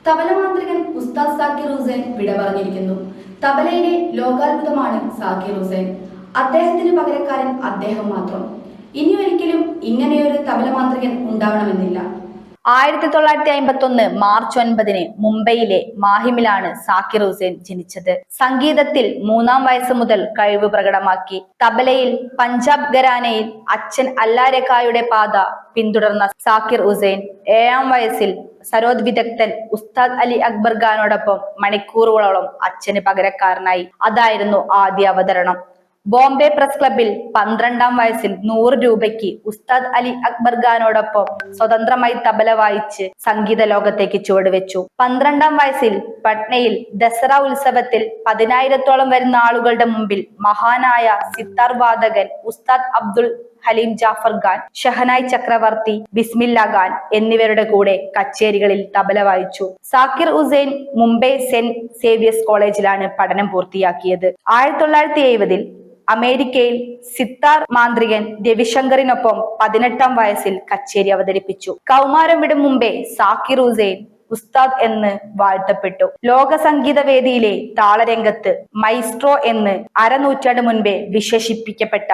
തബല മാന്ത്രികൻ ഉസ്താദ് സാക്കിർ ഹുസൈൻ വിട പറഞ്ഞിരിക്കുന്നു. തബലയിലെ ലോകാത്ഭുതമാണ് സാക്കിർ ഹുസൈൻ. അദ്ദേഹത്തിന് പകരക്കാരൻ അദ്ദേഹം മാത്രം. ഇനി ഒരിക്കലും ഇങ്ങനെയൊരു തബല മാന്ത്രികൻ ഉണ്ടാവണമെന്നില്ല. 1951 മാർച്ച് 9 മുംബൈയിലെ മാഹിമിലാണ് സാക്കിർ ഹുസൈൻ ജനിച്ചത്. സംഗീതത്തിൽ 3-ാം വയസ്സ് മുതൽ കഴിവ് പ്രകടമാക്കി. തബലയിൽ പഞ്ചാബ് ഘരാനയിൽ അച്ഛൻ അല്ലാരക്കായുടെ പാത പിന്തുടർന്ന സാക്കിർ ഹുസൈൻ 7-ാം വയസ്സിൽ സരോദ് വിദഗ്ധൻ ഉസ്താദ് അലി അക്ബർ ഖാനോടൊപ്പം മണിക്കൂറുകളോളം അച്ഛന് പകരക്കാരനായി. അതായിരുന്നു ആദ്യ അവതരണം. ബോംബെ പ്രസ് ക്ലബിൽ 12-ാം വയസ്സിൽ 100 രൂപയ്ക്ക് ഉസ്താദ് അലി അക്ബർ ഖാനോടൊപ്പം സ്വതന്ത്രമായി തബല വായിച്ച് സംഗീത ലോകത്തേക്ക് ചുവടുവെച്ചു. 12-ാം വയസ്സിൽ പട്നയിൽ ദസറ ഉത്സവത്തിൽ 10,000-ഓളം വരുന്ന ആളുകളുടെ മുമ്പിൽ മഹാനായ സിത്താർ വാദകൻ ഉസ്താദ് അബ്ദുൽ ഹലീം ജാഫർ ഖാൻ, ഷഹനായ് ചക്രവർത്തി, ബിസ്മില്ല ഖാൻ എന്നിവരുടെ കൂടെ കച്ചേരികളിൽ തബല വായിച്ചു. സാക്കിർ ഹുസൈൻ മുംബൈ സെന്റ് സേവിയേഴ്സ് കോളേജിലാണ് പഠനം പൂർത്തിയാക്കിയത്. 1970-ൽ അമേരിക്കയിൽ സിത്താർ മാന്ത്രികൻ രവിശങ്കറിനൊപ്പം 18-ാം വയസ്സിൽ കച്ചേരി അവതരിപ്പിച്ചു. കൗമാരം വിടും മുമ്പേ സാക്കിർ ഹുസൈൻ ഉസ്താദ് എന്ന് വാഴ്ത്തപ്പെട്ടു. ലോക സംഗീത വേദിയിലെ താളരംഗത്ത് മൈസ്ട്രോ എന്ന് അരനൂറ്റാണ്ട് മുൻപേ വിശേഷിപ്പിക്കപ്പെട്ട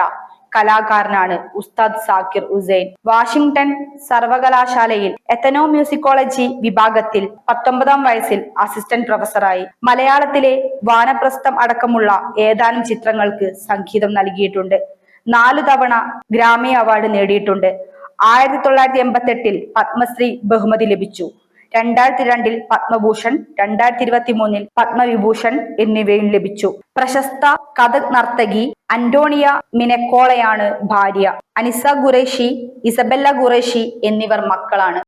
കലാകാരനാണ് ഉസ്താദ് സാക്കിർ ഹുസൈൻ. വാഷിംഗ്ടൺ സർവകലാശാലയിൽ എത്തനോമ്യൂസിക്കോളജി വിഭാഗത്തിൽ 19-ാം വയസ്സിൽ അസിസ്റ്റന്റ് പ്രൊഫസറായി. മലയാളത്തിലെ വാനപ്രസ്ഥം അടക്കമുള്ള ഏതാനും ചിത്രങ്ങൾക്ക് സംഗീതം നൽകിയിട്ടുണ്ട്. 4 തവണ ഗ്രാമി അവാർഡ് നേടിയിട്ടുണ്ട്. 1988-ൽ പത്മശ്രീ ബഹുമതി ലഭിച്ചു. 2002-ൽ പത്മഭൂഷൺ, 2023-ൽ പത്മവിഭൂഷൺ എന്നിവയും ലഭിച്ചു. പ്രശസ്ത കഥക് നർത്തകി അന്റോണിയ മിനക്കോളയാണ് ഭാര്യ. അനിസ ഖുറേഷി, ഇസബെല്ല ഖുറേഷി എന്നിവർ മക്കളാണ്.